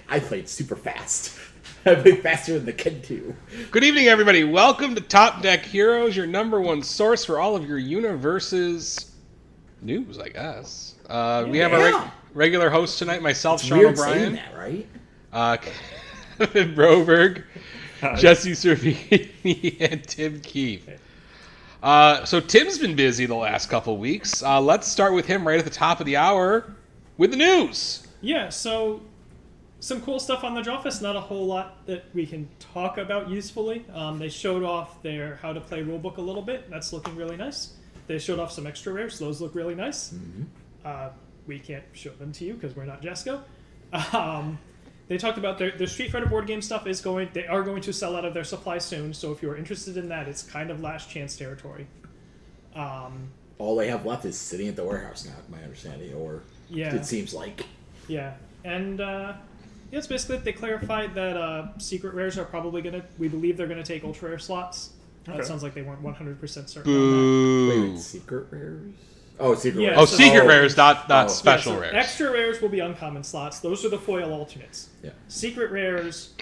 I played super fast. I played faster than the kid too. Good evening, everybody. Welcome to Top Deck Heroes, your number one source for all of your universe's news, I guess. We have a regular host tonight, myself, It's Sean weird O'Brien. saying that, right? Kevin Broberg, Jesse Cervini, and Tim Keefe. So Tim's been busy the last couple of weeks. Let's start with him right at the top of the hour with the news. Yeah, so some cool stuff on the Drawfest. Not a whole lot that we can talk about usefully. They showed off their how to play rulebook a little bit. That's looking really nice. They showed off some extra rares. Those look really nice. Mm-hmm. We can't show them to you because we're not Jesco. They talked about their Street Fighter board game stuff they are going to sell out of their supply soon. So if you're interested in that, it's kind of last chance territory. All they have left is sitting at the warehouse now, my understanding, or it seems like. Yeah, and it's basically they clarified that secret rares are probably we believe they're gonna take ultra rare slots. Okay. It sounds like they weren't 100% certain on that. Wait, secret rares? Oh, secret rares. Oh, secret rares, not special so rares. Extra rares will be uncommon slots. Those are the foil alternates. Yeah. Secret rares,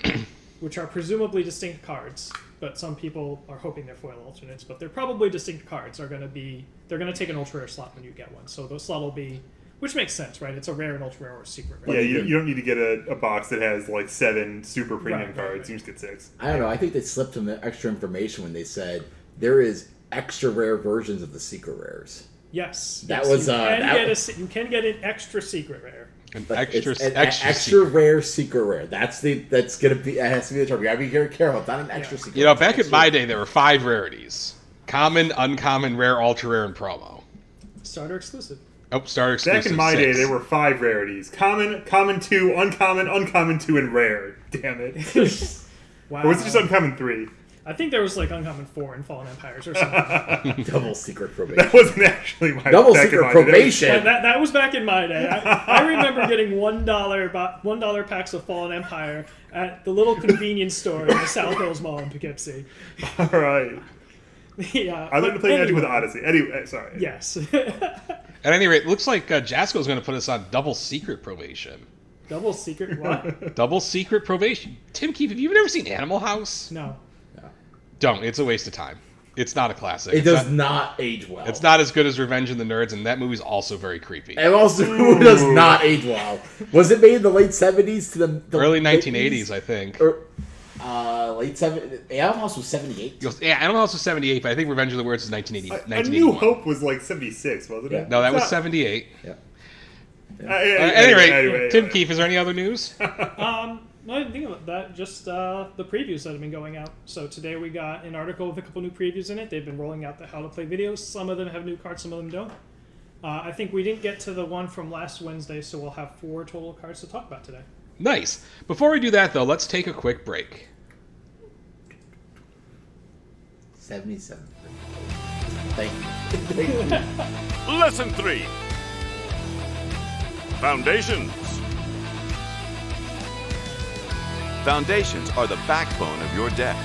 which are presumably distinct cards, but some people are hoping they're foil alternates, but they're probably distinct cards. They're gonna take an ultra rare slot when you get one. So those slot will be. Which makes sense, right? It's a rare and ultra rare or a secret rare. Yeah, you don't need to get a box that has like 7 super premium cards. Right. You just get 6. I don't know. I think they slipped them the extra information when they said there is extra rare versions of the secret rares. Yes. That was you can get an extra secret rare. An extra rare secret rare. That has to be the term. You gotta be very careful. It's not an extra secret. You know, back in my day, there were 5 rarities: common, uncommon, rare, ultra rare, and promo. Starter exclusive. Oh, starter exclusive. Back in my 6. day, there were 5 rarities: common, common 2, uncommon, uncommon 2, and rare. Damn it. Wow. Or was it just uncommon 3? I think there was like uncommon 4 in Fallen Empires or something. Double secret probation. That wasn't actually my double back secret in my probation. Day. That was back in my day. I remember getting $1 packs of Fallen Empire at the little convenience store in the South Hills Mall in Poughkeepsie. All right. Yeah. I'd like to play Magic with Odyssey. Anyway, sorry. Yes. At any rate, it looks like Jasko's going to put us on double secret probation. Double secret what? Double secret probation. Tim Keefe, have you ever seen Animal House? No. Don't. It's a waste of time. It's not a classic. It does not age well. It's not as good as Revenge of the Nerds, and that movie's also very creepy. It also does not age well. Was it made in the late 70s to the early 1980s, I think. Late 70s. Animal House was 78. Yeah, Animal House was 78, but I think Revenge of the Nerds is 1980. A New Hope was like 76, wasn't it? No, that was 78. Yeah. Anyway, Tim Keefe, is there any other news? No, I didn't think about that. Just the previews that have been going out. So today we got an article with a couple new previews in it. They've been rolling out the how to play videos. Some of them have new cards, some of them don't. I think we didn't get to the one from last Wednesday, so we'll have 4 total cards to talk about today. Nice. Before we do that, though, let's take a quick break. 77. Thank you. Lesson 3. Foundations. Foundations are the backbone of your deck.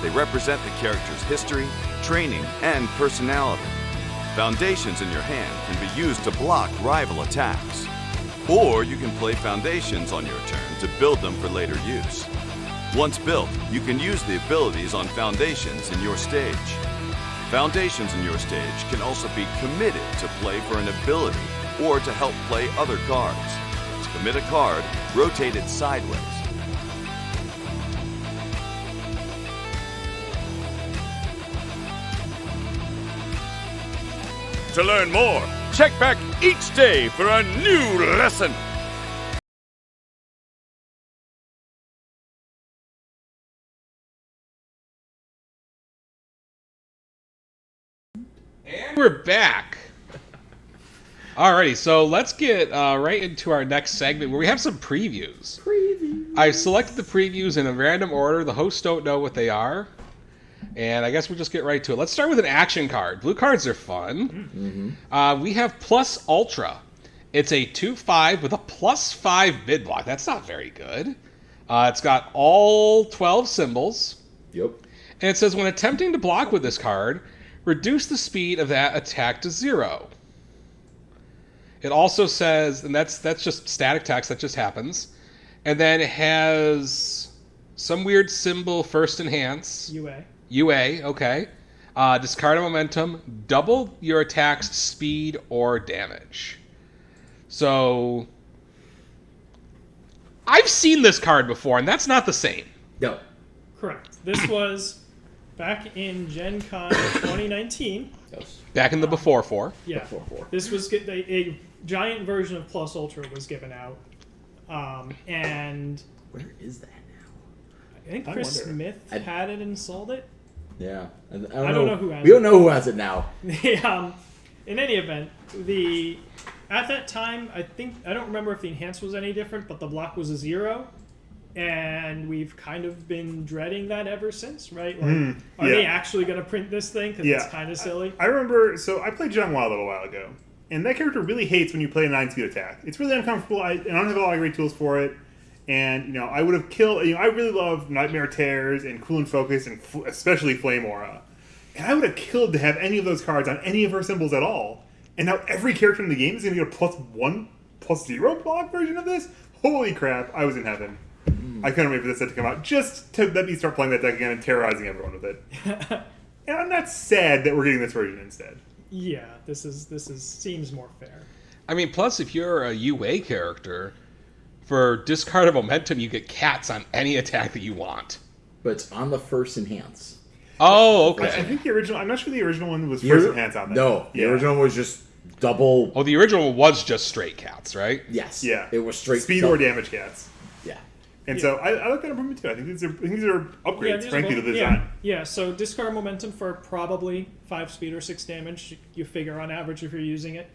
They represent the character's history, training, and personality. Foundations in your hand can be used to block rival attacks. Or you can play Foundations on your turn to build them for later use. Once built, you can use the abilities on Foundations in your stage. Foundations in your stage can also be committed to play for an ability or to help play other cards. To commit a card, rotate it sideways. To learn more, check back each day for a new lesson. And we're back. Alrighty, so let's get right into our next segment where we have some previews. I've selected the previews in a random order. The hosts don't know what they are. And I guess we'll just get right to it. Let's start with an action card. Blue cards are fun. Mm-hmm. We have Plus Ultra. It's a 2/5 with a +5 mid block. That's not very good. It's got all 12 symbols. Yep. And it says, when attempting to block with this card, reduce the speed of that attack to 0. It also says, and that's just static text, that just happens. And then it has some weird symbol, first enhance. UA. UA, okay. Discard a momentum, double your attack's speed or damage. So, I've seen this card before, and that's not the same. No. Correct. This was back in Gen Con 2019. Yes. Back in the before 4. Yeah. Before 4. This was a giant version of Plus Ultra was given out. And Where is that now? I think I Chris wonder. Smith had it and sold it. Yeah. I don't know who has We it. don't know who has it now. In any event, at that time, I don't remember if the enhance was any different, but the block was a 0, and we've kind of been dreading that ever since, right? Like, are they actually going to print this thing? Because it's kind of silly. I remember, so I played John Wild a little while ago, and that character really hates when you play a 9-speed attack. It's really uncomfortable, and I don't have a lot of great tools for it. And, I would have killed, I really love Nightmare Tears and Cool and Focus, and especially Flame Aura. And I would have killed to have any of those cards on any of her symbols at all. And now every character in the game is going to get a +1, +0 block version of this? Holy crap, I was in heaven. I couldn't wait for this set to come out, just to let me start playing that deck again and terrorizing everyone with it. And I'm not sad that we're getting this version instead. Yeah, this seems more fair. I mean, plus if you're a UA character, for discard of momentum, you get cats on any attack that you want. But it's on the first enhance. Oh, I okay. think the original, I'm not sure the original one was first enhance on that. No, the original was just double. Oh, the original was just straight cats, right? Yes. Yeah. It was straight speed double. or damage cats. Yeah. And so I like that improvement too. I think these are upgrades, these are frankly, to both- the design. Yeah, so discard momentum for probably 5 speed or 6 damage. You figure on average if you're using it.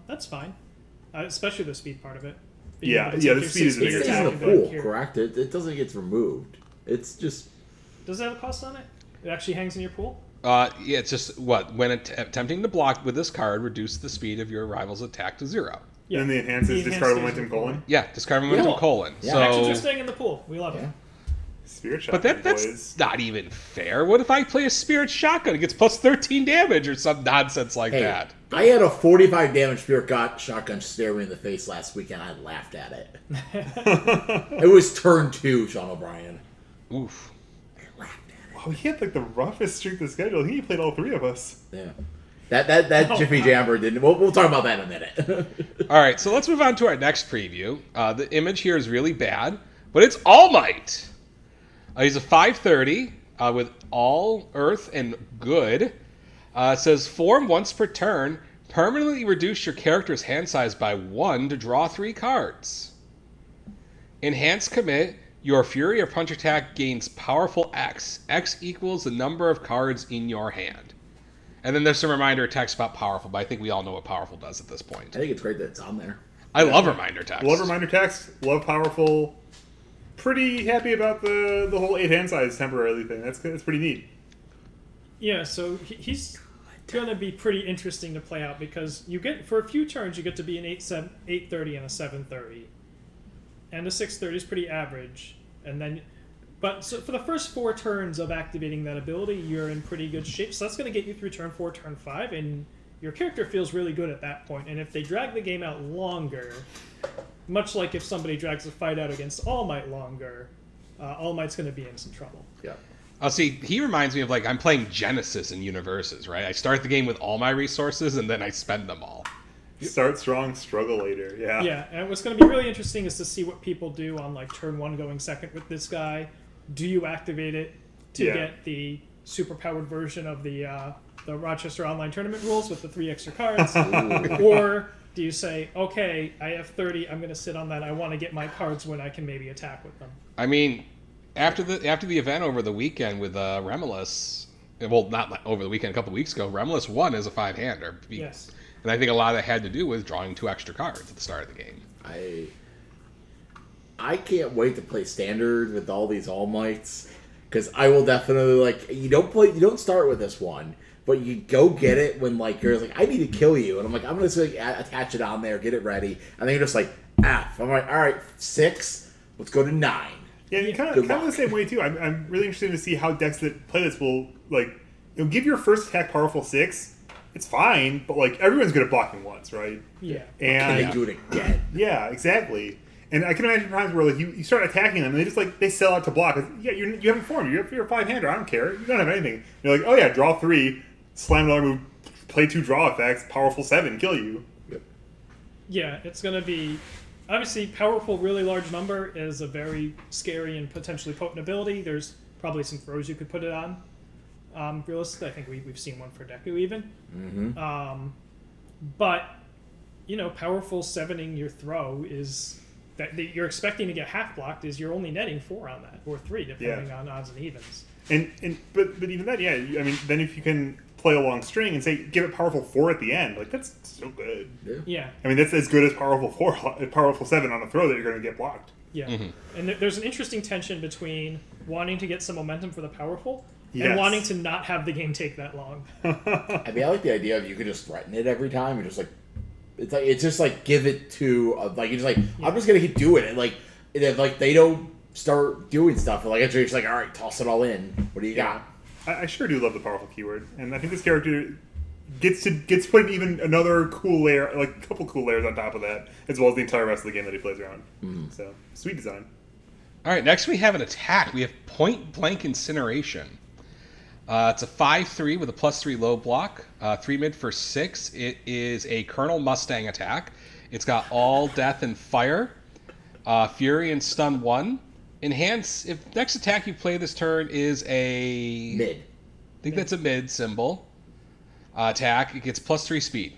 That's fine. Especially the speed part of it. Being Yeah, able to yeah, take the your speed is 6 a bigger It speed stays in attack the and back pool, here. correct? It doesn't get removed. It's just. Does it have a cost on it? It actually hangs in your pool? Yeah, it's just, when attempting to block with this card, reduce the speed of your rival's attack to 0. Yeah. And the enhance is The discard enhance momentum stays in the pool. colon. Yeah, discard momentum Yeah. colon. Yeah. So, Actions are staying in the pool. We love it. Yeah. Spirit shot. but that's boys. not even fair. What if I play a spirit shotgun? It gets +13 damage or some nonsense like Hey, that. I had a 45 damage spirit shotgun stare me in the face last weekend. I laughed at it. It was turn 2, Sean O'Brien. Oof. I laughed at Oh, he had like the roughest streak of the schedule. I think he played all 3 of us. it. Yeah. That Jiffy Jammer didn't. We'll talk about that in a minute. All right, so let's move on to our next preview. The image here is really bad, but it's All Might. He's a 530 with All Earth and Good. It says, form once per turn, permanently reduce your character's hand size by 1 to draw 3 cards. Enhance commit, your Fury or Punch attack gains powerful X. X equals the number of cards in your hand. And then there's some reminder text about powerful, but I think we all know what powerful does at this point. I think it's great that it's on there. I love reminder text. Love reminder text. Love powerful. Pretty happy about the whole 8 hand size temporarily thing. That's pretty neat. Yeah, so he's going to be pretty interesting to play out because you get, for a few turns, you get to be an 830 and a 730. And a 630 is pretty average. And then, but so for the first 4 turns of activating that ability, you're in pretty good shape. So that's going to get you through turn 4, turn 5, and your character feels really good at that point. And if they drag the game out longer, much like if somebody drags the fight out against All Might longer, All Might's going to be in some trouble. Yeah. Oh, see, he reminds me of, like, I'm playing Genesis in Universes, right? I start the game with all my resources, and then I spend them all. Start strong, struggle later. Yeah. Yeah, and what's going to be really interesting is to see what people do on, like, turn 1 going second with this guy. Do you activate it to get the super-powered version of the Rochester Online Tournament rules with the 3 extra cards? Or do you say, okay, I have 30, I'm going to sit on that, I want to get my cards when I can maybe attack with them? I mean, after the event over the weekend with Remulus, well, not over the weekend, a couple weeks ago, Remulus won as a 5-hander. Yes. And I think a lot of that had to do with drawing 2 extra cards at the start of the game. I can't wait to play standard with all these All Mights because I will definitely you don't start with this one, but you go get it when you're like, I need to kill you, and I'm like, I'm gonna attach it on there, get it ready, and then you're just like, F. I'm like, all right, 6, let's go to 9. Yeah, kind Good of the luck. same way too. I'm really interested to see how decks that play this will give your first attack powerful 6. It's fine, but everyone's good at blocking once, right? Yeah. Can And they do it again? yeah, exactly. And I can imagine times where like you start attacking them and they just like they sell out to block. Yeah, you haven't formed. You're a 5-hander. I don't care. You don't have anything. You're like, oh yeah, draw 3, slam another move, play 2 draw effects, powerful 7, kill you. Yep. Yeah, it's going to be obviously powerful. Really large number is a very scary and potentially potent ability. There's probably some throws you could put it on. Realistically, I think we've seen one for Deku even. Mm-hmm. But powerful 7ing your throw is. That you're expecting to get half blocked is you're only netting 4 on that, or 3 depending on odds and evens. But even then, yeah, I mean, then if you can play a long string and say give it powerful 4 at the end, like that's so good. Yeah. I mean, that's as good as powerful 7 on a throw that you're going to get blocked. Yeah, and there's an interesting tension between wanting to get some momentum for the powerful Yes. and wanting to not have the game take that long. I mean, I like the idea of you could just threaten it every time and just like. It's just like give it to like you're just like I'm just gonna keep doing it like if like they don't start doing stuff like it's just like all right, toss it all in. What do you got? I sure do love the powerful keyword, and I think this character gets put even another cool layer, like a couple cool layers on top of that, as well as the entire rest of the game that he plays around. So sweet design. All right, next we have an attack. We have Point Blank Incineration. It's a 5/3 with a +3 low block, 3 mid for 6. It is a Colonel Mustang attack. It's got all death and fire, fury and stun 1. Enhance, if next attack you play this turn is a... Mid. I think that's a mid symbol. Attack, it gets +3 speed.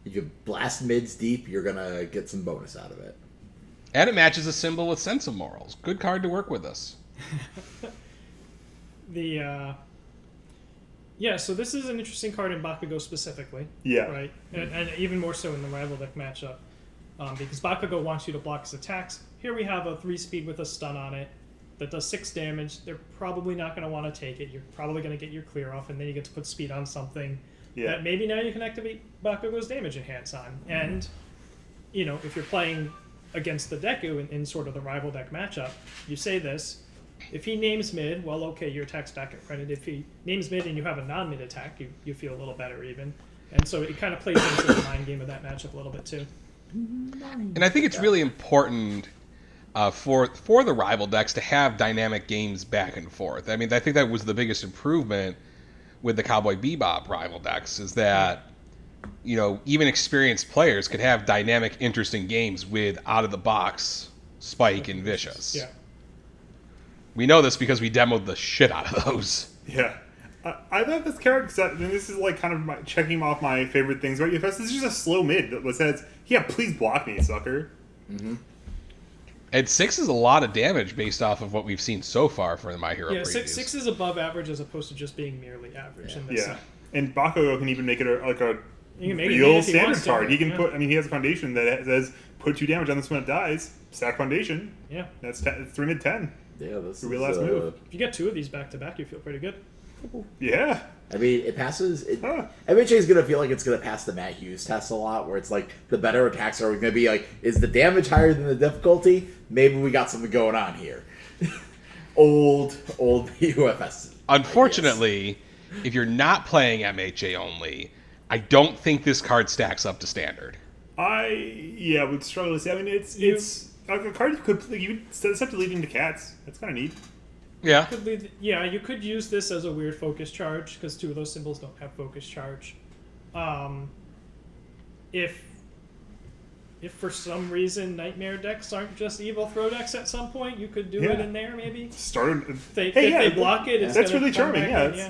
If you blast mids deep, you're gonna get some bonus out of it. And it matches a symbol with Sense of Morals. Good card to work with us. So this is an interesting card in Bakugo specifically. Yeah. Right? And even more so in the rival deck matchup. Because Bakugo wants you to block his attacks. Here we have a 3 speed with a stun on it that does 6 damage. They're probably not going to want to take it. You're probably going to get your clear off, and then you get to put speed on something that maybe now you can activate Bakugo's damage enhance on. And, if you're playing against the Deku in sort of the rival deck matchup, you say this. If he names mid, well, okay, your attack's back at credit. If he names mid and you have a non-mid attack, you feel a little better even. And so it kind of plays into the mind game of that matchup a little bit too. And I think it's really important for the rival decks to have dynamic games back and forth. I mean, I think that was the biggest improvement with the Cowboy Bebop rival decks is that, even experienced players could have dynamic, interesting games with out-of-the-box Spike and Vicious. Yeah. We know this because we demoed the shit out of those. Yeah. I love this character set, and this is like kind of checking off my favorite things. Right? This is just a slow mid that says, yeah, please block me, sucker. Mm-hmm. And 6 is a lot of damage based off of what we've seen so far for the My Hero previews. Yeah, 6 is above average as opposed to just being merely average in this set. And Bakugo can even make it a make real it standard card. He can put. I mean, he has a foundation that says put 2 damage on this when it dies. Stack foundation. Yeah, that's 3 mid 10. Yeah, this is real last move. If you get 2 of these back to back, you feel pretty good. Yeah. I mean, it passes. MHA is gonna feel like it's gonna pass the Matt Hughes test a lot, where it's like the better attacks are gonna be like, is the damage higher than the difficulty? Maybe we got something going on here. old UFS. Unfortunately, if you're not playing MHA only, I don't think this card stacks up to standard. I would struggle to say. I mean, it's a card you could set this up to lead into cats. That's kind of neat. Yeah. You could use this as a weird focus charge because 2 of those symbols don't have focus charge. If for some reason Nightmare decks aren't just evil throw decks at some point, you could do it in there maybe. If they block it, that's really charming.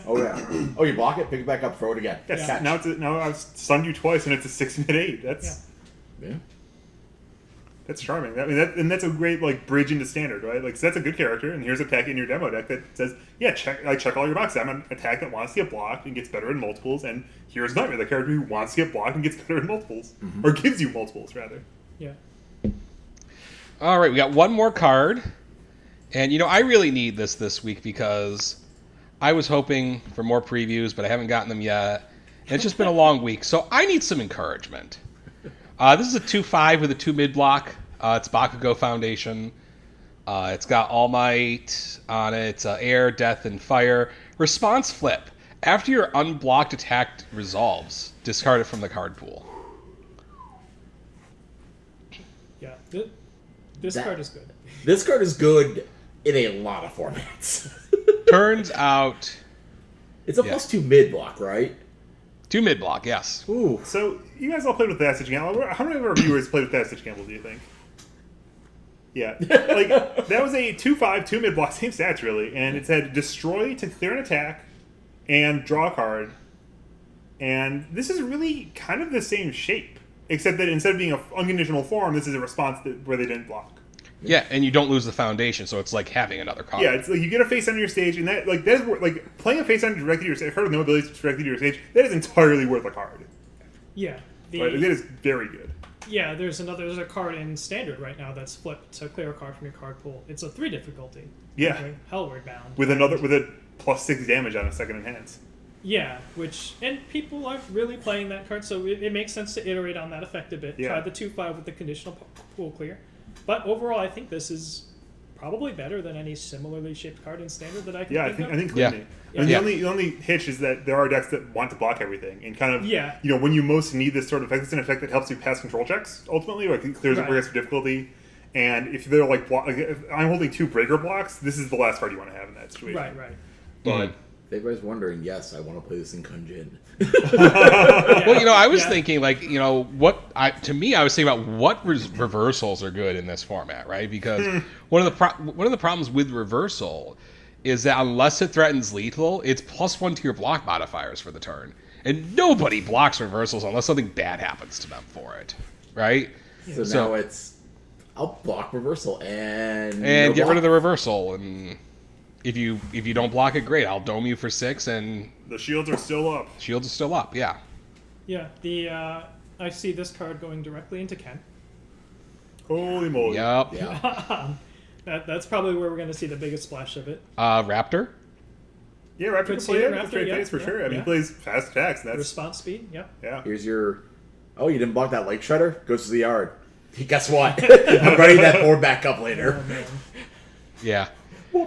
Oh yeah. Oh, you block it, pick it back up, throw it again. Yes. Now I've stunned you twice, and it's a 6 mid 8. That's That's charming. I mean, that's a great bridge into standard, right? So that's a good character, and here's a pack in your demo deck that says, check all your boxes. I'm an attack that wants to get blocked and gets better in multiples, and here's Nightmare, the character who wants to get blocked and gets better in multiples, or gives you multiples rather. Yeah. All right, we got one more card, and I really need this week because I was hoping for more previews, but I haven't gotten them yet. And it's just been a long week, so I need some encouragement. This is a 2/5 with a 2 mid block. It's Bakugo Foundation. It's got All Might on it, air, death, and fire. Response flip. After your unblocked attack resolves, discard it from the card pool. This card is good. This card is good in a lot of formats. Turns out It's a +2 mid block, right? 2 mid block, yes. Ooh. So you guys all played with Fast Stitch Gamble. How many of our viewers played with Fast Stitch Gamble, do you think? Yeah. Like, that was a 2/5, 2 mid block, same stats really, and it said destroy to clear an attack and draw a card. And this is really kind of the same shape, except that instead of being an unconditional form, this is a response where they didn't block. Yeah, and you don't lose the foundation, so it's like having another card. Yeah, it's like you get a face on your stage, and that is like playing a face on directly to your stage, a card with no abilities directly to your stage. That is entirely worth a card. Yeah. Right? That is very good. Yeah, there's a card in Standard right now that's flipped to clear a card from your card pool. It's a 3 difficulty. Yeah. Okay, Hellward Bound. With a +6 damage on a second enhance. Yeah, and people are really playing that card, so it makes sense to iterate on that effect a bit. Yeah. Try the 2/5 with the conditional pool clear. But overall, I think this is probably better than any similarly shaped card in Standard that I can think of. I think clearly. Yeah. And Yeah. the only hitch is that there are decks that want to block everything, and kind of Yeah. when you most need this sort of effect, it's an effect that helps you pass control checks. Ultimately, like it clears Right. a progressive difficulty, and if they're like if I'm holding 2 breaker blocks, this is the last card you want to have in that situation. Right. But If anybody's wondering, yes, I want to play this in Kunjin. Well, I was Yeah. thinking, like, I was thinking about what reversals are good in this format, right? Because one of the problems with reversal is that unless it threatens lethal, it's +1 to your block modifiers for the turn, and nobody blocks reversals unless something bad happens to them for it, right? So So- now it's, I'll block reversal and And get rid of the reversal, and if you don't block it, great. I'll dome you for 6, and the shields are still up. shields are still up. Yeah. Yeah, I see this card going directly into Ken. Holy moly! Yep. Yeah. That's probably where we're going to see the biggest splash of it. Raptor. Yeah, Raptor Could can see play it, it with Raptor, straight yeah, face for yeah, sure. I mean, yeah. he plays fast attacks. And that's Response speed, yeah. yeah. Here's your... Oh, you didn't block that Lake Shredder? Goes to the yard. Guess what? I'm ready that board back up later. Oh, man. Yeah.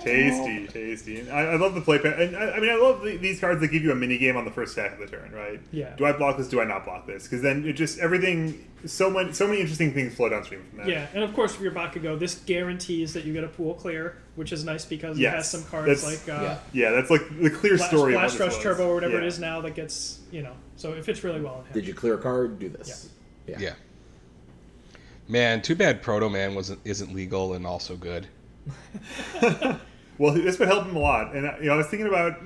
Tasty. And I love the play pattern. And I love these cards that give you a mini game on the first stack of the turn, right? Yeah. Do I block this? Do I not block this? Because then it just everything. So many interesting things flow downstream from that. Yeah, and of course for your Bakugo, this guarantees that you get a pool clear, which is nice because it Yes, has some cards that's- like Yeah, that's like the clear story. Blast of what Rush this was. Turbo or whatever Yeah. it is now that gets, so it fits really well in hand. Did you clear a card? Do this. Yeah. Man, too bad Proto Man isn't legal and also good. Well, this would help him a lot. And I was thinking about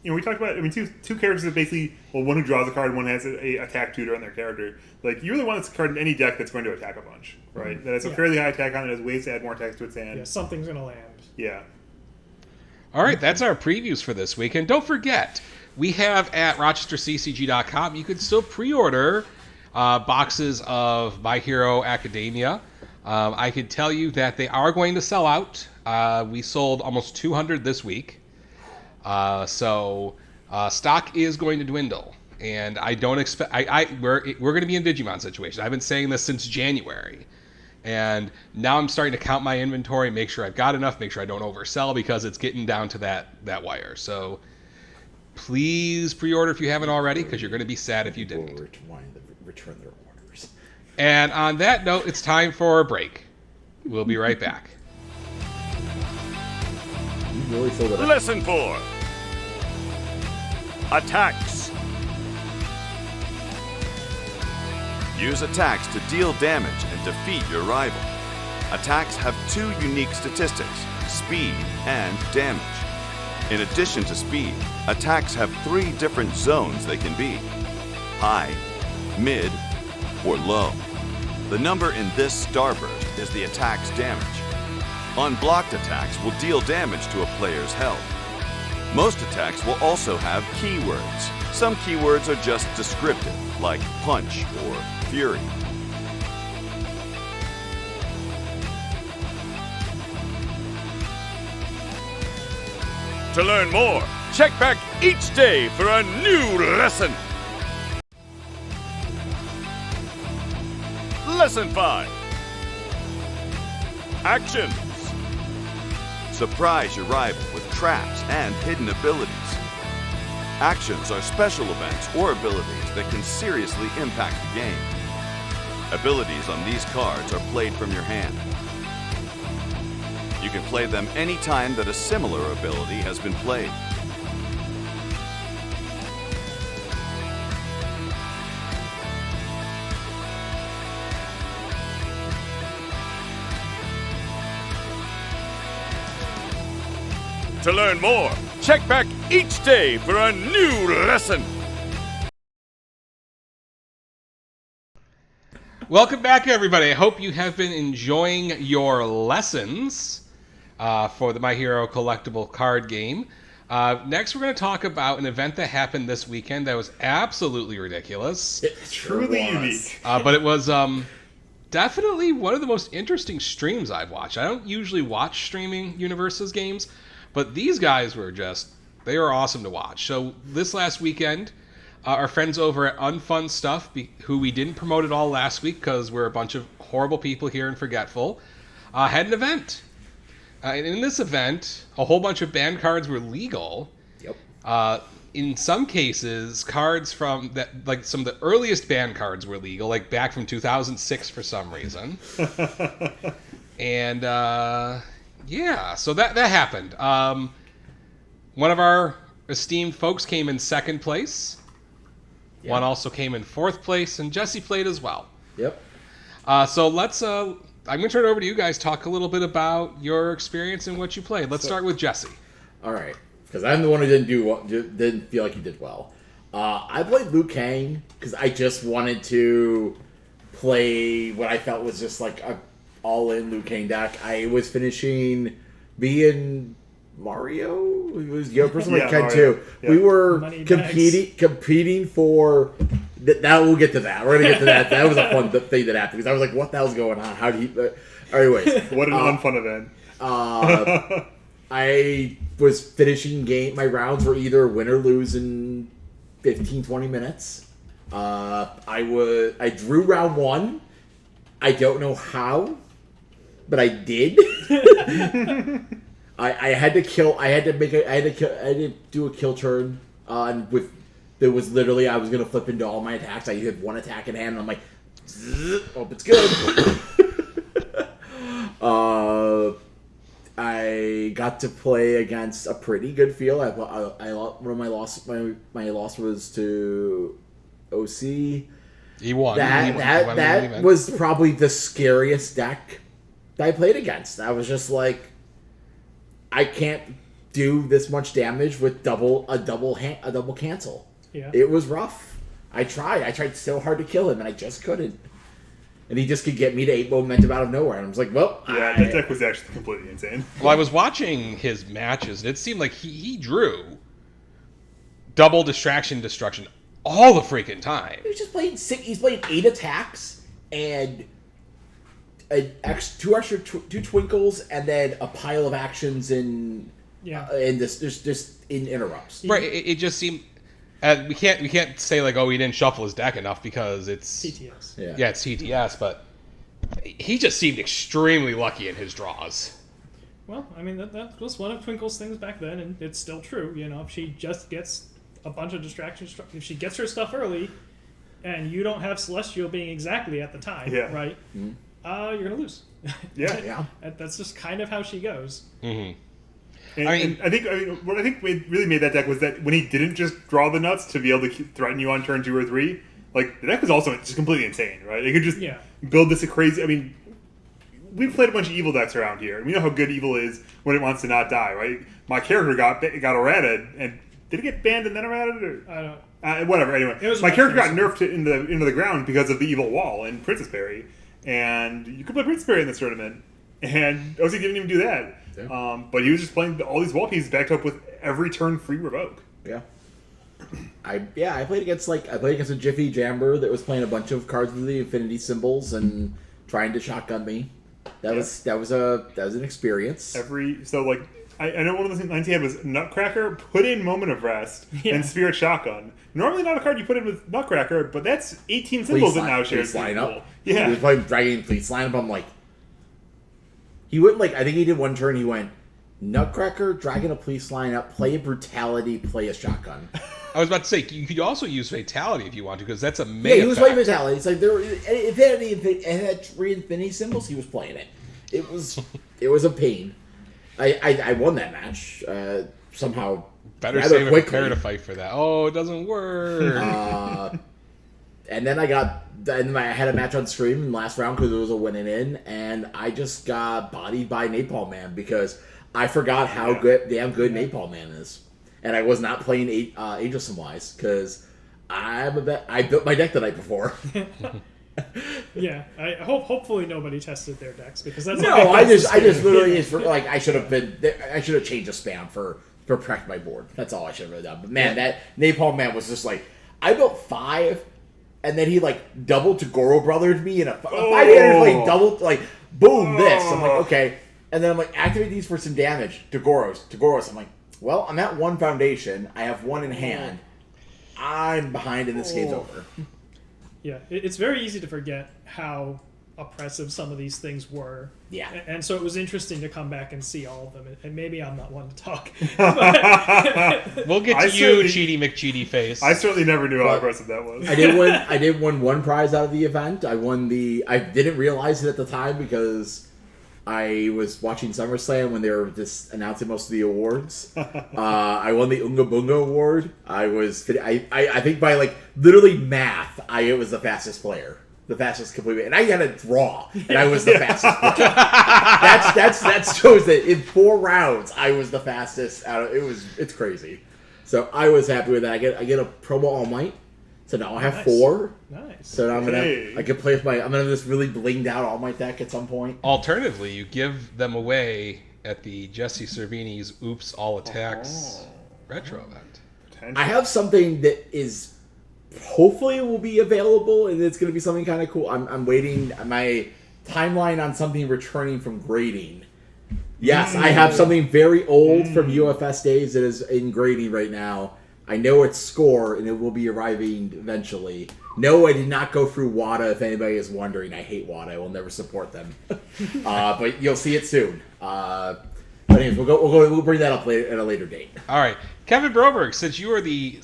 we talked about two characters that basically one who draws a card, and one has a attack tutor on their character. Like you really want this card in any deck that's going to attack a bunch, right? That has a Yeah. fairly high attack on it, has ways to add more attacks to its hand. Yeah, something's going to land. Yeah. All right, that's our previews for this week. And don't forget, we have at RochesterCCG.com, you can still pre-order boxes of My Hero Academia. I can tell you that they are going to sell out. We sold almost 200 this week. So stock is going to dwindle. And I don't expect... we're going to be in Digimon situation. I've been saying this since January. And now I'm starting to count my inventory, make sure I've got enough, make sure I don't oversell, because it's getting down to that wire. So please pre-order if you haven't already, because you're going to be sad if you didn't. Or return their orders. And on that note, it's time for a break. We'll be right back. You really sold it out. Lesson 4. Attacks. Use attacks to deal damage and defeat your rival. Attacks have 2 unique statistics, speed and damage. In addition to speed, attacks have 3 different zones they can be: high, mid, or low. The number in this starburst is the attack's damage. Unblocked attacks will deal damage to a player's health. Most attacks will also have keywords. Some keywords are just descriptive, like punch or fury. To learn more, check back each day for a new lesson. Lesson 5. Actions. Surprise your rival with traps and hidden abilities. Actions are special events or abilities that can seriously impact the game. Abilities on these cards are played from your hand. You can play them any time that a similar ability has been played. To learn more, check back each day for a new lesson. Welcome back, everybody. I hope you have been enjoying your lessons for the My Hero collectible card game. Next, we're going to talk about an event that happened this weekend that was absolutely ridiculous. Truly unique. But it was definitely one of the most interesting streams I've watched. I don't usually watch streaming Universe's games, but these guys were they were awesome to watch. So this last weekend, our friends over at Unfun Stuff, who we didn't promote at all last week because we're a bunch of horrible people here and forgetful, had an event. And in this event, a whole bunch of banned cards were legal. Yep. In some cases, cards from that, like some of the earliest banned cards were legal, like back from 2006 for some reason. And yeah, so that happened. One of our esteemed folks came in second place. Yeah. One also came in fourth place, and Jesse played as well. Yep. So let's. I'm going to turn it over to you guys. Talk a little bit about your experience and what you played. Let's start with Jesse. All right, because I'm the one who didn't feel like he did well. I played Liu Kang because I just wanted to play what I felt was just like a all-in Liu Kang deck. I was finishing being Mario. It was your person like Ken too. Yeah. We were competing for. That we'll get to that. We're gonna get to that. That was a fun thing that happened because I was like, "What the hell's going on? How do you?" Anyways, what an unfun event. I was finishing game. My rounds were either win or lose in 15, 20 minutes. I drew round one. I don't know how, but I did. I had to kill. I had to do a kill turn with. There was literally I was gonna flip into all my attacks. I had one attack in hand, and I'm like, hope it's good. I got to play against a pretty good field. My loss was to OC. He won. That was probably the scariest deck that I played against. I was just like, I can't do this much damage with a double cancel. Yeah. It was rough. I tried so hard to kill him, and I just couldn't. And he just could get me to 8 momentum out of nowhere. And I was like, well... Yeah, that deck was actually completely insane. Well, I was watching his matches, and it seemed like he drew double destruction all the freaking time. He's playing 8 attacks, and two twinkles, and then a pile of actions and this just in interrupts. Right, it just seemed... we can't say like, oh, he didn't shuffle his deck enough because it's TTS. Yeah, it's TTS, but he just seemed extremely lucky in his draws. Well, I mean that was one of Twinkle's things back then, and it's still true. You know, if she just gets a bunch of distractions, if she gets her stuff early, and you don't have Celestial being exactly at the time, right? Mm-hmm. You're gonna lose. Yeah. That's just kind of how she goes. Mm-hmm. And what I think really made that deck was that when he didn't just draw the nuts to be able to threaten you on turn 2 or 3, like the deck was also just completely insane, right? It could just build this crazy. I mean, we've played a bunch of evil decks around here, and we know how good evil is when it wants to not die, right? My character got errated, and did it get banned and then errated? Or? I don't. Whatever. Anyway, my character got nerfed into the ground because of the evil wall in Princess Berry, and you could play Princess Berry in this tournament, and OC didn't even do that. Yeah. But he was just playing all these wall pieces backed up with every turn free revoke. Yeah. I played against a Jiffy Jamber that was playing a bunch of cards with the infinity symbols and trying to shotgun me. That was an experience. I know one of the lines he had was Nutcracker, put in Moment of Rest, and Spirit Shotgun. Normally not a card you put in with Nutcracker, but that's 18 symbols that now shares lineup. Yeah. He was playing Dragon Fleet's lineup. I'm like, he went I think he did one turn. He went Nutcracker, Dragon of Police lineup, play a Brutality, play a Shotgun. I was about to say, you could also use Fatality if you want to, because that's a main Yeah, he was effect. playing Fatality. It's like if it had 3 Infinity symbols, he was playing it. It was a pain. I won that match somehow. Better rather save a quickly. prepare to fight for that. Oh, it doesn't work. And then I had a match on stream in the last round because it was a winning in, and I just got bodied by Napalm Man because I forgot how damn good Napalm Man is, and I was not playing Angel Samwise because I built my deck the night before. Yeah, hopefully nobody tested their decks because that's No, I just literally I should have changed the spam for protect my board. That's all I should have really done. But man, that Napalm Man was just like I built 5. And then he double Tagoro brothered me in a 5-handed double boom this. I'm like, okay. And then I'm like, activate these for some damage. Tagoros. I'm like, well, I'm at 1 foundation. I have 1 in hand. I'm behind and this game's over. Yeah, it's very easy to forget how oppressive some of these things were. Yeah. And so it was interesting to come back and see all of them. And maybe I'm not one to talk. We'll get to you, Cheaty McCheaty face. I certainly never knew how aggressive that was. I did win 1 prize out of the event. I didn't realize it at the time because I was watching SummerSlam when they were just announcing most of the awards. I won the Unga Bunga award. I think by literally math, I was the fastest player. The fastest completely, and I had a draw, and I was the fastest player. That shows that in 4 rounds I was the fastest. It's crazy. So I was happy with that. I get a promo All Might, so now I have Nice. 4. Nice. So now I can play with I'm gonna have this really blinged out All Might deck at some point. Alternatively, you give them away at the Jesse Cervini's Oops All Attacks retro event. I have something that is hopefully will be available, and it's going to be something kind of cool. I'm waiting my timeline on something returning from grading. Yes, I have something very old from UFS days that is in grading right now. I know its score, and it will be arriving eventually. No, I did not go through WADA. If anybody is wondering, I hate WADA. I will never support them. But you'll see it soon. But anyways, we'll bring that up at a later date. All right, Kevin Broberg, since you are the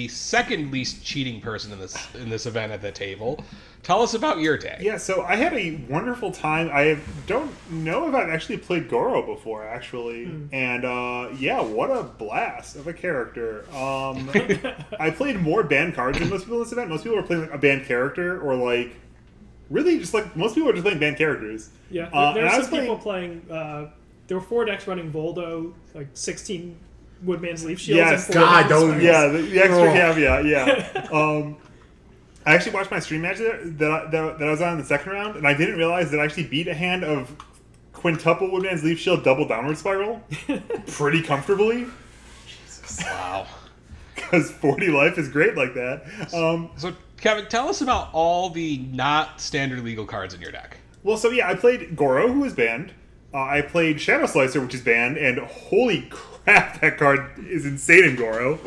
second least cheating person in this event at the table, tell us about your day. Yeah, so I had a wonderful time. I don't know if I've actually played Goro before, actually. And, what a blast of a character. I played more banned cards than most people in this event. Most people were playing a banned character, or really just most people were just playing banned characters. Yeah, there were some people playing... there were 4 decks running Voldo, 16 Woodman's Leaf Shields. Yes, and 4 God, Woodman's don't... Spirals. Yeah, the extra caveat, yeah. I actually watched my stream match that I was on in the second round, and I didn't realize that I actually beat a hand of quintuple Woodman's Leaf Shield double downward spiral pretty comfortably. Jesus. Wow. Because 40 life is great like that. So, Kevin, tell us about all the not standard legal cards in your deck. Well, so yeah, I played Goro, who was banned. I played Shadow Slicer, which is banned, and holy crap, that card is insane in Goro.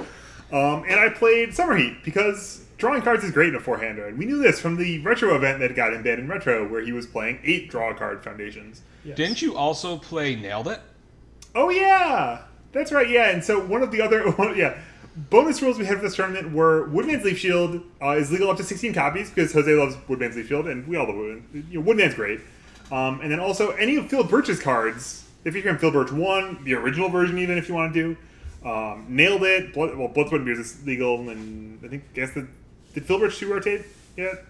And I played Summer Heat, because drawing cards is great in a 4-hander, and we knew this from the Retro event that got him banned in Retro, where he was playing 8 draw card foundations. Yes. Didn't you also play Nailed It? Oh yeah! That's right, yeah, and so one of the other... bonus rules we had for this tournament were Woodman's Leaf Shield is legal up to 16 copies, because Jose loves Woodman's Leaf Shield, and we all love Woodman. Woodman's great. And then also, any of Phil Birch's cards, if you can Phil Birch 1, the original version even, if you want to do, Nailed It, Blood, Sweat, and Beers is legal, and I guess did Phil Birch 2 rotate yet?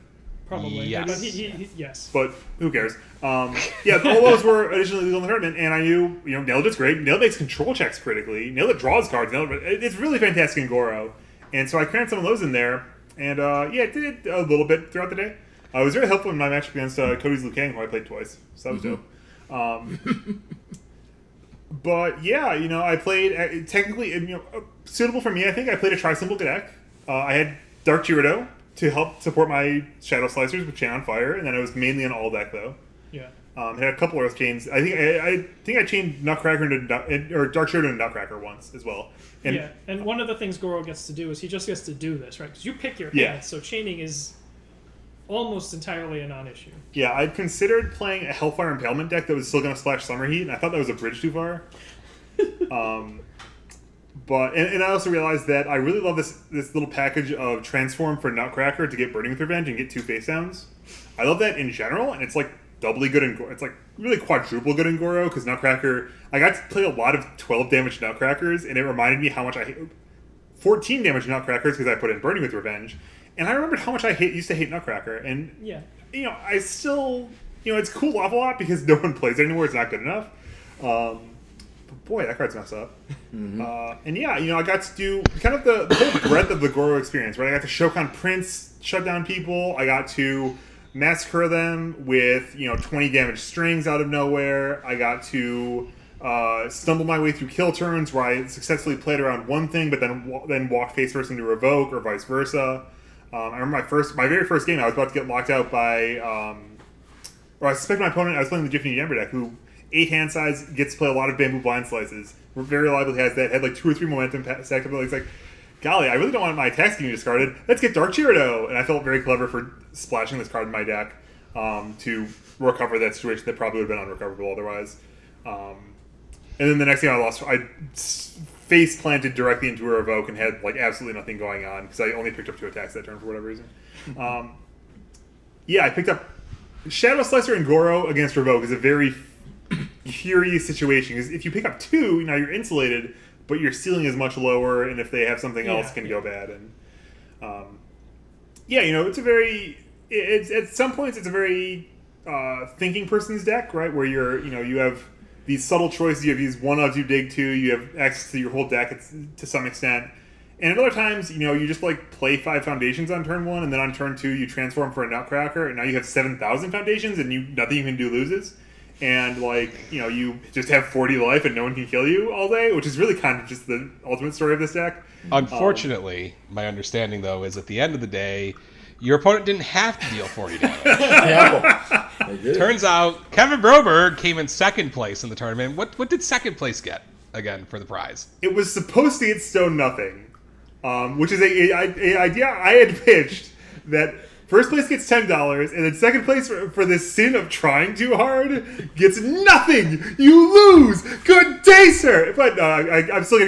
Probably. Yes. But he yes. But who cares? All those were additionally legal in the tournament, and I knew, Nailed It's great. Nailed makes control checks critically. Nailed It draws cards. It's really fantastic in Goro. And so I crammed some of those in there, and it did a little bit throughout the day. It was very helpful in my match against Cody's Liu Kang, who I played twice. So that was dope. But yeah, I played technically suitable for me. I think I played a tri-symbol deck. I had Dark Gyarados to help support my Shadow Slicers with Chain on Fire, and then I was mainly on all deck though. Yeah. Had a couple Earth Chains. I think I chained Nutcracker or Dark Gyarados into Nutcracker once as well. And and one of the things Goro gets to do is he just gets to do this, right? Because you pick your hand, Yeah. so chaining is almost entirely a non-issue. Yeah, I'd considered playing a Hellfire Impalement deck that was still going to splash Summer Heat, and I thought that was a bridge too far. and I also realized that I really love this little package of transform for Nutcracker to get Burning with Revenge and get 2 face downs. I love that in general, and it's like doubly good in it's like really quadruple good in Goro, because Nutcracker, I got to play a lot of 12 damage Nutcrackers, and it reminded me how much I hate 14 damage Nutcrackers because I put in Burning with Revenge, and I remembered how much I used to hate Nutcracker, and I still, it's cool level up because no one plays it anymore. It's not good enough. But boy, that card's messed up. And I got to do kind of the whole breadth of the Goro experience, right? I got to Shokan Prince shut down people. I got to massacre them with 20 damage strings out of nowhere. I got to stumble my way through kill turns where I successfully played around one thing, but then walked face first into Revoke or vice versa. I remember my very first game, I was about to get locked out by, or I suspect my opponent. I was playing the Jiffy Ember deck, who 8 hand size gets to play a lot of Bamboo Blind Slices. Very reliably has that. Had like 2 or 3 momentum stacked up. It's like, golly, I really don't want my attack scheme discarded. Let's get Dark Gyarados! And I felt very clever for splashing this card in my deck to recover that situation that probably would have been unrecoverable otherwise. And then the next game I face planted directly into a Revoke and had like absolutely nothing going on because I only picked up 2 attacks that turn for whatever reason. I picked up Shadow Slicer and Goro against Revoke is a very curious situation because if you pick up 2, now you're insulated, but your ceiling is much lower, and if they have something else, it can go bad. And it's a very at some points it's a very thinking person's deck, right? Where you have these subtle choices, you have these 1-ofs you dig to, you have access to your whole deck to some extent. And at other times, you just like play 5 foundations on turn 1, and then on turn 2 you transform for a Nutcracker, and now you have 7,000 foundations, and nothing you can do loses. And you just have 40 life and no one can kill you all day, which is really kind of just the ultimate story of this deck. Unfortunately, my understanding though is at the end of the day, your opponent didn't have to deal 40 damage. Turns out Kevin Broberg came in 2nd place in the tournament. What did 2nd place get again for the prize? It was supposed to get Stone Nothing, which is a idea I had pitched that. First place gets $10, and then second place for the sin of trying too hard gets nothing. You lose. Good day, sir. But I'm still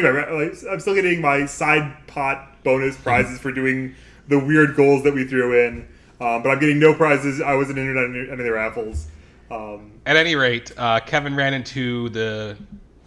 getting my side pot bonus prizes for doing the weird goals that we threw in. But I'm getting no prizes. I wasn't entered on any of the raffles. At any rate, Kevin ran into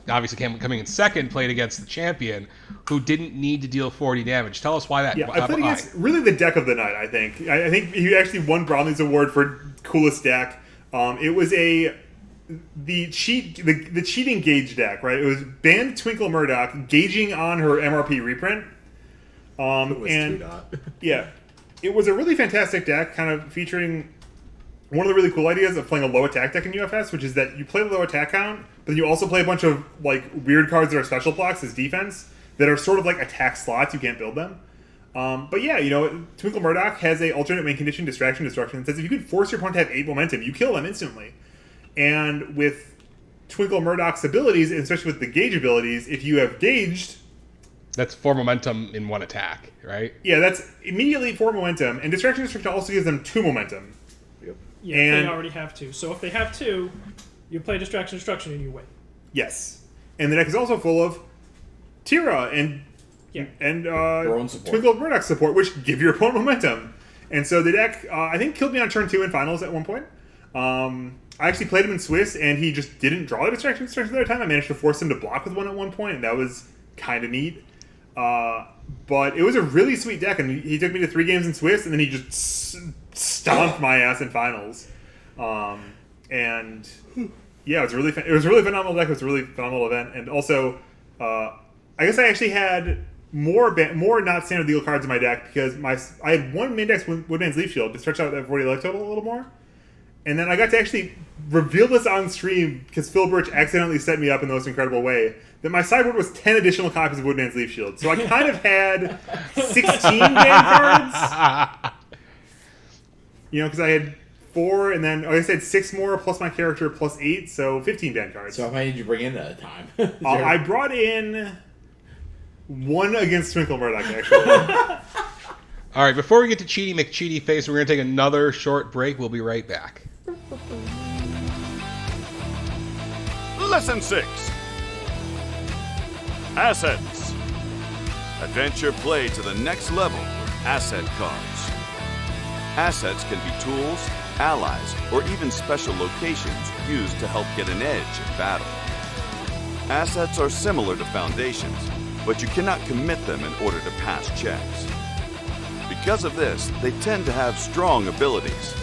obviously coming in 2nd, played against the champion, who didn't need to deal 40 damage. Tell us why that. Yeah, I played against really the deck of the night, I think. I think he actually won Brownlee's award for coolest deck. It was the cheating gauge deck, right? It was banned Twinkle Murdoch gauging on her MRP reprint. It was a really fantastic deck, kind of featuring one of the really cool ideas of playing a low attack deck in UFS, which is that you play the low attack count, but then you also play a bunch of like weird cards that are special blocks as defense that are sort of like attack slots. You can't build them. Twinkle Murdoch has a alternate win condition, Distraction, Destruction, that says if you can force your opponent to have 8 momentum, you kill them instantly. And with Twinkle Murdoch's abilities, and especially with the gauge abilities, if you have gauged... That's 4 momentum in 1 attack, right? Yeah, that's immediately 4 momentum, and Distraction, Destruction also gives them 2 momentum. Yeah, and they already have 2. So if they have 2, you play Distraction, Destruction, and you win. Yes. And the deck is also full of Tira and Twinkle Murdoch support, which give your opponent momentum. And so the deck, I think, killed me on turn 2 in finals at one point. I actually played him in Swiss, and he just didn't draw the Distraction the other time. I managed to force him to block with one at one point, and that was kind of neat. But it was a really sweet deck, and he took me to 3 games in Swiss, and then he just stomped my ass in finals. It was a really phenomenal deck. It was a really phenomenal event, and also, I guess I actually had more not standard legal cards in my deck because I had 1 main deck Woodman's Leaf Shield to stretch out that 40 life total a little more, and then I got to actually reveal this on stream because Phil Birch accidentally set me up in the most incredible way that my sideboard was 10 additional copies of Woodman's Leaf Shield, so I kind of had 16 ban cards. Because I had 4, and then I said 6 more plus my character plus 8, so 15 ban cards. So how many did you bring in at a time? I brought in 1 against Twinkle Murdoch, actually. All right, before we get to Cheaty McCheaty Face, we're going to take another short break. We'll be right back. Lesson 6. Assets. Adventure play to the next level with asset cards. Assets can be tools, allies, or even special locations used to help get an edge in battle. Assets are similar to foundations, but you cannot commit them in order to pass checks. Because of this, they tend to have strong abilities.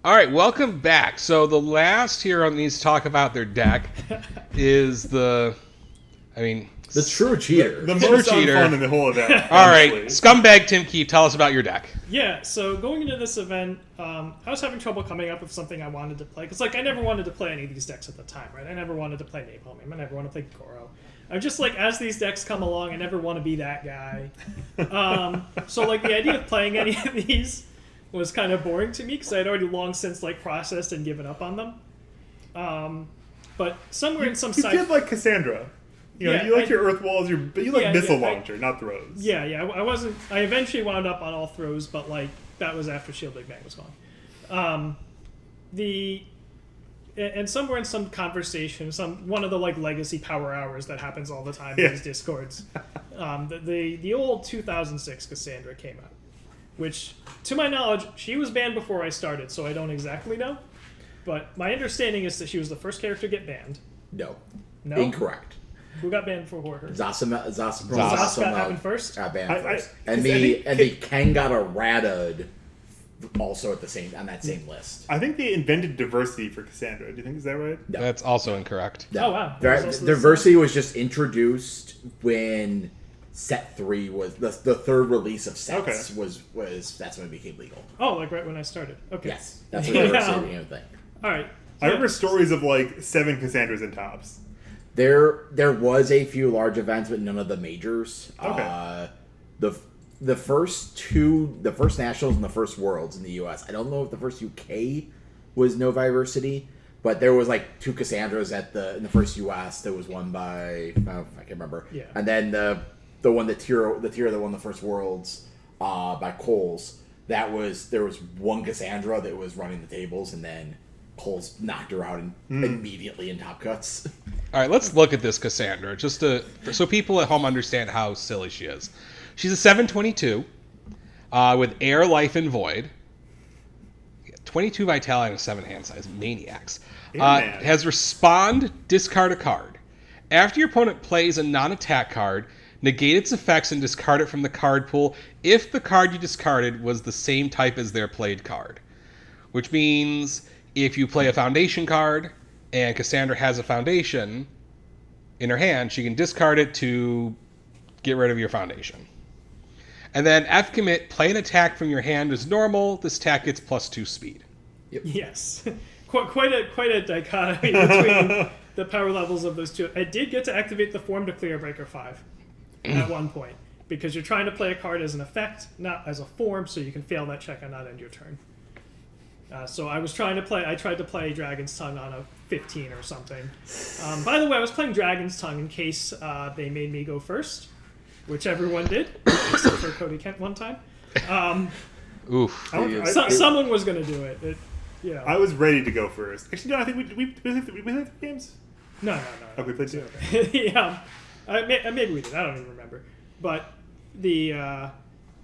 All right, welcome back. So the last hero needs to talk about their deck is the true cheater. The True most cheater. unfun in the whole event. All right, honestly. Scumbag Tim Key, tell us about your deck. Yeah, so going into this event, I was having trouble coming up with something I wanted to play. Because, I never wanted to play any of these decks at the time, right? I never wanted to play Napalm. I never wanted to play Goro. I'm just as these decks come along, I never want to be that guy. So, the idea of playing any of these was kind of boring to me because I had already long since, processed and given up on them. But somewhere in some You side... did like Cassandra. You know, Yeah, you like I- your Earth Walls, but you like Missile I- Launcher, not throws. Yeah, I wasn't. I eventually wound up on all throws, but that was after Shield Big Bang was gone. And somewhere in some conversation, one of the legacy power hours that happens all the time in these discords, the old 2006 Cassandra came out, which to my knowledge she was banned before I started, so I don't exactly know. But my understanding is that she was the first character to get banned. No. No? Incorrect. Who got banned before her? Zasima Zas got happened first. got banned I- first. I And think the Ken got errated also on that same list. I think they invented diversity for Cassandra. Do you think is that right? No. That's also incorrect. No. Oh, wow. There's also this- Diversity was just introduced when set 3 was the third release of sets Okay. was that's when it became legal. Oh, right when I started. Okay. Yes. That's when diversity became a thing. All right. I remember stories of 7 Cassandras in tops. There was a few large events, but none of the majors. Okay. The first nationals and the first worlds in the U.S. I don't know if the first UK was no diversity, but there was 2 Cassandras in the first U.S. that was won by I can't remember. Yeah. And then the one the tier that won the first worlds by Coles. There was one Cassandra that was running the tables, and then Coles knocked her out immediately in top cuts. All right, let's look at this Cassandra, so people at home understand how silly she is. She's a 7/22 with Air, Life, and Void. 22 Vitality and a 7 hand size. Maniacs. Man. Has Respond, discard a card. After your opponent plays a non-attack card, negate its effects and discard it from the card pool if the card you discarded was the same type as their played card. Which means if you play a Foundation card and Cassandra has a Foundation in her hand, she can discard it to get rid of your Foundation. And then F-commit, play an attack from your hand as normal. This attack gets +2 speed. Yes. quite a dichotomy between the power levels of those two. I did get to activate the Form to clear Breaker 5 at one point, because you're trying to play a card as an effect, not as a form, so you can fail that check and not end your turn. So I tried to play Dragon's Tongue on a 15 or something. By the way, I was playing Dragon's Tongue in case they made me go first, which everyone did, except for Cody Kent one time. Oof. Someone was going to do it. I was ready to go first. Actually, no, I think we played 3 games. No. Oh, we played 2. Yeah, maybe we did. I don't even remember. But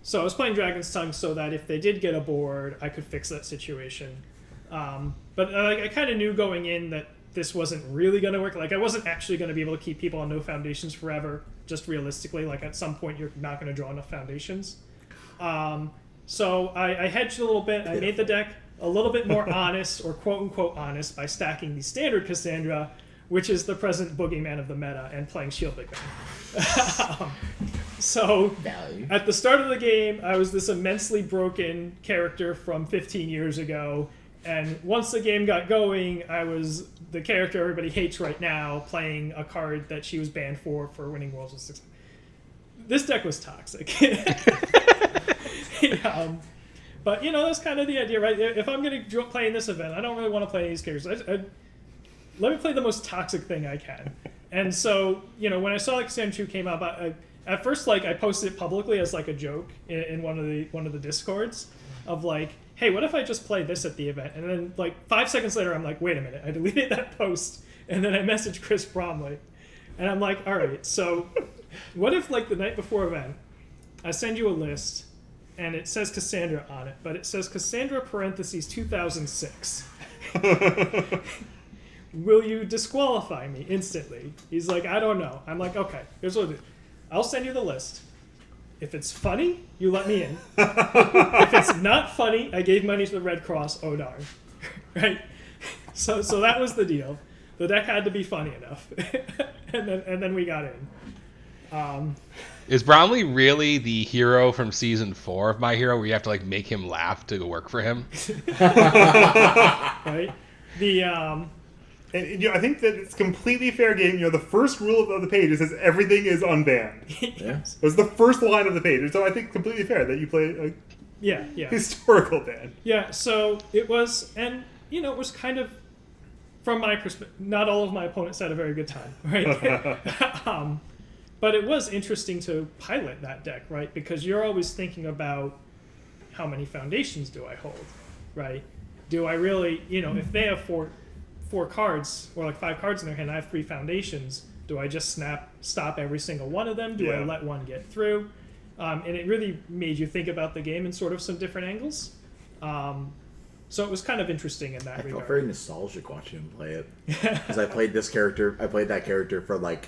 so I was playing Dragon's Tongue so that if they did get a board, I could fix that situation. But I kind of knew going in that this wasn't really going to work. I wasn't actually going to be able to keep people on no foundations forever. Just realistically, at some point you're not going to draw enough foundations. So I hedged a little bit. I made the deck a little bit more honest, or quote-unquote honest, by stacking the standard Cassandra, which is the present boogeyman of the meta, and playing Shield Big Bang. So, at the start of the game, I was this immensely broken character from 15 years ago, and once the game got going, I was the character everybody hates right now, playing a card that she was banned for winning Worlds with 6. This deck was toxic. But, that's kind of the idea, right? If I'm going to play in this event, I don't really want to play these characters. Let me play the most toxic thing I can. And so, when I saw like Cassandra 2 came out, at first, like, I posted it publicly as like a joke in one of the Discords of like, hey, what if I just play this at the event? And then like 5 seconds later, I'm like, wait a minute, I deleted that post, and then I messaged Chris Bromley, and I'm like, all right, so what if like the night before event, I send you a list, and it says Cassandra on it, but it says Cassandra parentheses 2006. Will you disqualify me instantly? He's like, I don't know. I'm like, okay, here's what I'll do. I'll send you the list. If it's funny, you let me in. If it's not funny, I gave money to the Red Cross. Oh darn. Right? So that was the deal. The deck had to be funny enough. and then we got in. Is Bromley really the hero from season 4 of My Hero, where you have to like make him laugh to work for him? Right? And I think that it's completely fair game. The first rule of the page says everything is unbanned. Yeah. That's the first line of the page. So I think completely fair that you play a Yeah. historical ban. Yeah, so it was, and it was kind of, from my perspective, not all of my opponents had a very good time, right? But it was interesting to pilot that deck, right? Because you're always thinking about how many foundations do I hold, right? Do I really, if they have four cards or like 5 cards in their hand, I have 3 foundations. Do I just stop every single one of them? Do I let one get through? And it really made you think about the game in sort of some different angles. So it was kind of interesting in that regard. I felt very nostalgic watching him play it. Because I played that character for like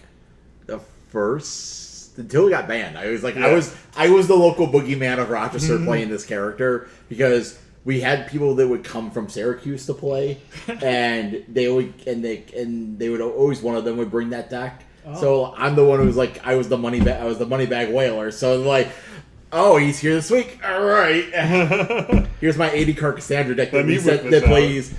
the first, until he got banned. I was like, I was the local boogeyman of Rochester playing this character, because we had people that would come from Syracuse to play, and they would always, one of them would bring that deck. Oh. So I'm the one who was like, I was the money bag whaler. So like, oh, he's here this week. All right, here's my 80 card Cassandra deck that plays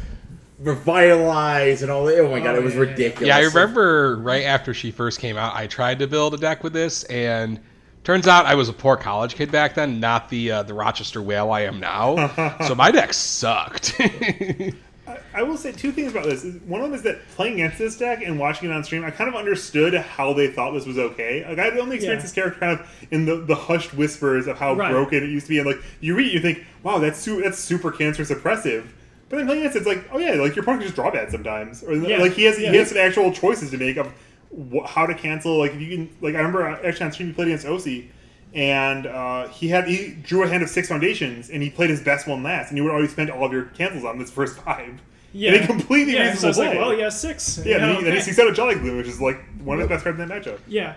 Revitalize and all that. Oh my god, it was ridiculous. Yeah, I remember right after she first came out, I tried to build a deck with this, and turns out I was a poor college kid back then, not the Rochester whale I am now. So my deck sucked. I will say 2 things about this. One of them is that playing against this deck and watching it on stream, I kind of understood how they thought this was okay. Like, I had only experienced this character kind of in the hushed whispers of how broken it used to be. And like, you read it, you think, wow, that's super cancer suppressive. But then playing against it, it's like, oh yeah, like your opponent can just draw bad sometimes. Or like he has some actual choices to make of how to cancel. Like, if you can, like, I remember actually on stream he played against OC, and he drew a hand of 6 foundations, and he played his best one last, and you would always spend all of your cancels on this first 5. Yeah, and he completely reasonable. So it's like, well, he has 6. Yeah, then he seeks out a Jolly Glue, which is like one of the best cards in that matchup. Yeah,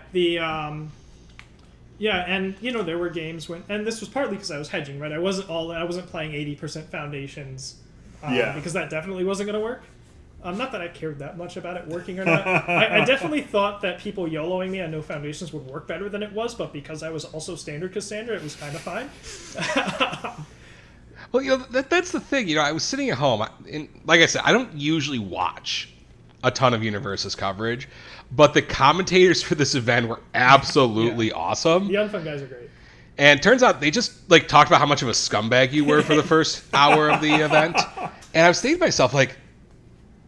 and there were games when, and this was partly because I was hedging, right? I wasn't playing 80% foundations, because that definitely wasn't going to work. Not that I cared that much about it working or not. I definitely thought that people YOLOing me on no foundations would work better than it was, but because I was also standard Cassandra, it was kind of fine. Well, that's the thing. I was sitting at home, and like I said, I don't usually watch a ton of Universus coverage, but the commentators for this event were absolutely awesome. The Unfun guys are great. And it turns out they just like talked about how much of a scumbag you were for the first hour of the event. And I was thinking to myself, like,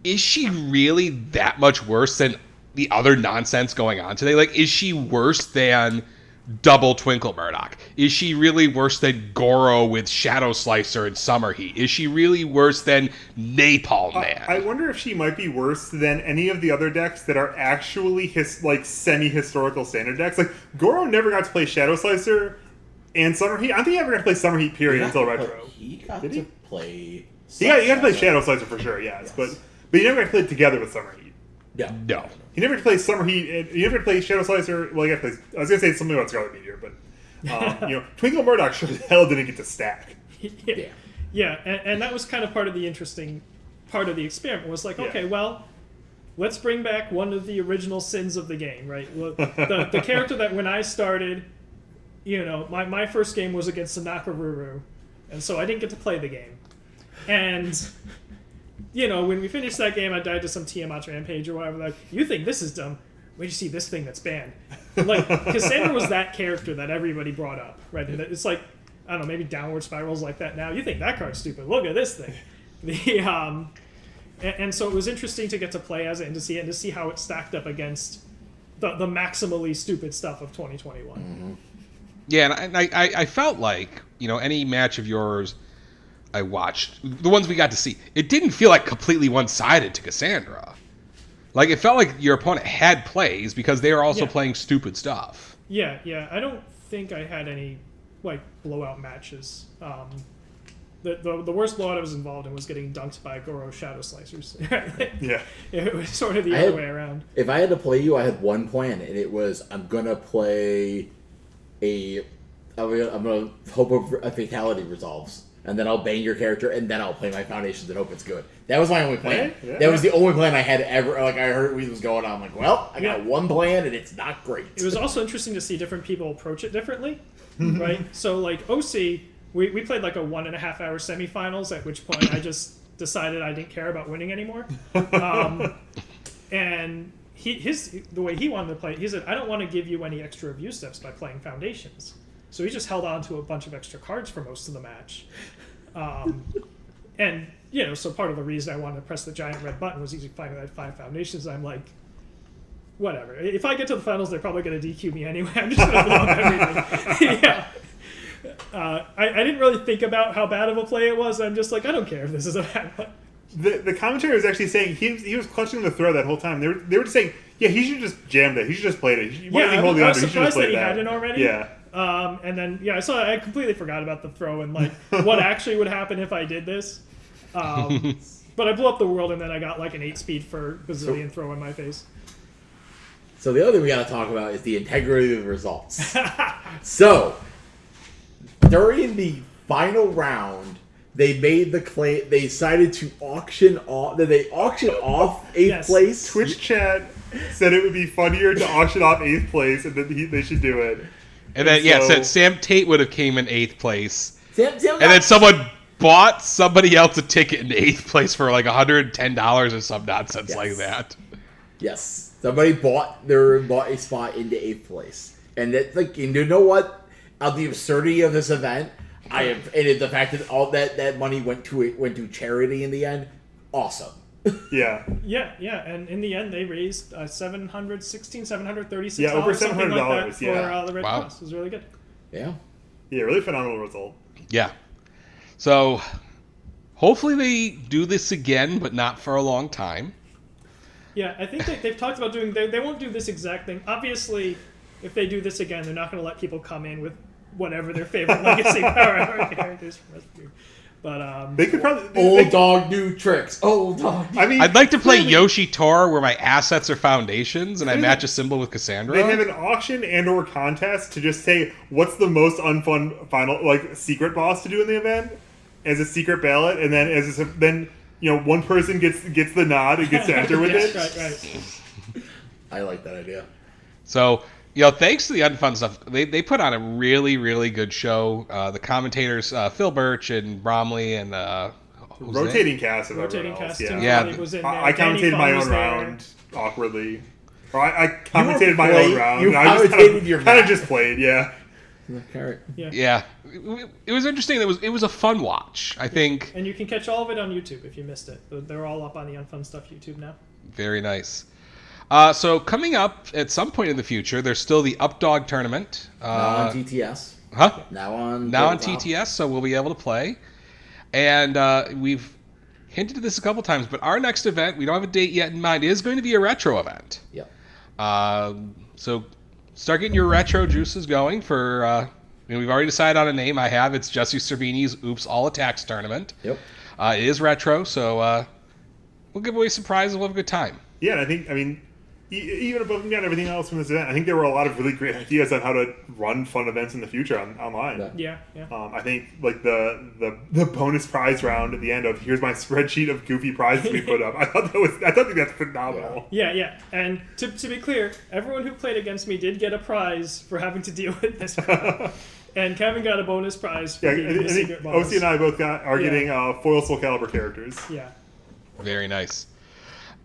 is she really that much worse than the other nonsense going on today? Like, is she worse than double Twinkle Murdoch? Is she really worse than Goro with Shadow Slicer and Summer Heat? Is she really worse than Napalm Man? I wonder if she might be worse than any of the other decks that are actually semi-historical standard decks. Like, Goro never got to play Shadow Slicer and Summer Heat. I don't think he ever got to play Summer Heat, period, until Retro. He got to play... He got to play Shadow Slicer for sure, yes. But he never got to play it together with Summer Heat. Yeah. No. He never got to play Summer Heat. He never got to play Shadow Slicer. Well, I was going to say something about Scarlet Meteor, but Twinkle Murdoch sure as hell didn't get to stack. Yeah, and that was kind of part of the interesting part of the experiment. Was like, okay, well, let's bring back one of the original sins of the game, right? The character that when I started, my first game was against Sanakaruru, and so I didn't get to play the game. And when we finished that game, I died to some Tiamat rampage or whatever. Like, you think this is dumb? Wait, you see this thing that's banned? Like, Cassandra was that character that everybody brought up, right? It's like, I don't know, maybe Downward Spirals like that now. You think that card's stupid? Look at this thing. And so it was interesting to get to play as it and to see how it stacked up against the maximally stupid stuff of 2021. Mm-hmm. Yeah, and I felt like, any match of yours I watched, the ones we got to see, it didn't feel like completely one-sided to Cassandra. Like, it felt like your opponent had plays because they were also playing stupid stuff. Yeah. I don't think I had any, blowout matches. The worst blowout I was involved in was getting dunked by Goro Shadow Slicers. Yeah. It was sort of the other way around. If I had to play you, I had one plan, and it was I'm going to play I'm going to hope a fatality resolves. And then I'll bang your character, and then I'll play my foundations and hope it's good. That was my only plan. That was the only plan I had ever. Like, I heard we was going on. I'm like, well, I got one plan, and it's not great. It was also interesting to see different people approach it differently, right? So, OC, we played a 1.5 hour semifinals, at which point I just decided I didn't care about winning anymore. And the way he wanted to play, he said, I don't want to give you any extra review steps by playing foundations. So he just held on to a bunch of extra cards for most of the match. And, so part of the reason I wanted to press the giant red button was easy finding that 5 foundations. I'm like, whatever. If I get to the finals, they're probably going to DQ me anyway. I'm just going to blow up everything. I didn't really think about how bad of a play it was. I'm just like, I don't care if this is a bad one. The commentary was actually saying he was clutching the throw that whole time. They were just saying, yeah, he should just jammed it. He should just played it. I was surprised that he hadn't already. Yeah. And then I completely forgot about the throw and what actually would happen if I did this. But I blew up the world, and then I got an 8-speed for bazillion throw in my face. So the other thing we got to talk about is the integrity of the results. So during the final round, they made the claim. They decided to auction off. Did they auction off 8th place? Twitch chat said it would be funnier to auction off 8th place, and that they should do it. And then said Sam Tate would have came in 8th place. Sam and then someone bought somebody else a ticket in 8th place for $110 or some nonsense like that. Yes, somebody bought a spot into 8th place, and that's you know what? The absurdity of this event, and the fact that all that money went to charity in the end, awesome. Yeah, and in the end they raised $736, over $700 something like that for the Red Cross. It was really good. Yeah, really phenomenal result. Yeah, so hopefully they do this again, but not for a long time. Yeah, I think they've talked about doing. They won't do this exact thing. Obviously, if they do this again, they're not going to let people come in with whatever their favorite legacy power characters from Rescue. But they could probably old dog new tricks. Old dog. I mean, I'd like to play Yoshi Tor, where my assets are foundations, and I match a symbol with Cassandra. They have an auction and/or contest to just say what's the most unfun final secret boss to do in the event as a secret ballot, and then one person gets the nod and gets to enter with it. Right. I like that idea. So. Thanks to the Unfun Stuff, they put on a really, really good show. The commentators, Phil Birch and Bromley and rotating cast of rotating everyone else. cast. Yeah, Was in I commentated my own round awkwardly. Or I commentated my own round. You commentated your kind of just played. Yeah. Yeah. It was interesting. It was a fun watch, I think. And you can catch all of it on YouTube if you missed it. They're all up on the Unfun Stuff YouTube now. Very nice. So coming up at some point in the future, there's still the Updog tournament. Now on TTS. Huh? Now on TTS, so we'll be able to play. And we've hinted at this a couple times, but our next event, we don't have a date yet in mind, is going to be a retro event. Yep. So start getting your retro juices going for... we've already decided on a name. I have. It's Jesse Cervini's Oops All Attacks tournament. Yep. It is retro, so we'll give away some prizes. We'll have a good time. Yeah, and I mean, even above and beyond everything else from this event, I think there were a lot of really great ideas on how to run fun events in the future online. Yeah. I think the bonus prize round at the end of here's my spreadsheet of goofy prizes we put up. I think that's phenomenal. Yeah. And to be clear, everyone who played against me did get a prize for having to deal with this crap. And Kevin got a bonus prize for being the secret boss. OC and I both are getting foil Soul Calibur characters. Yeah. Very nice.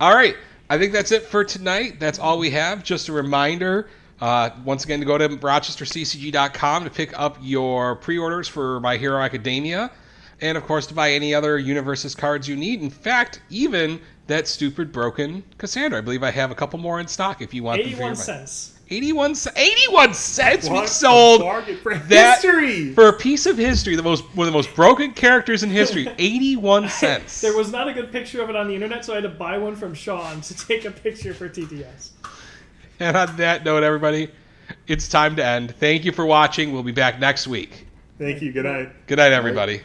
All right. I think that's it for tonight. That's all we have. Just a reminder, once again, to go to rochesterccg.com to pick up your pre-orders for My Hero Academia. And, of course, to buy any other Universes cards you need. In fact, even that stupid broken Cassandra. I believe I have a couple more in stock if you want them. 81 cents. 81 cents we What sold a bargain for that history! for a piece of history, one of the most broken characters in history. 81 cents. There was not a good picture of it on the internet, so I had to buy one from Sean to take a picture for TTS. And on that note, everybody, it's time to end. Thank you for watching. We'll be back next week. Thank you. Good night. Good night, everybody.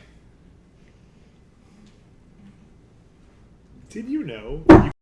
Did you know?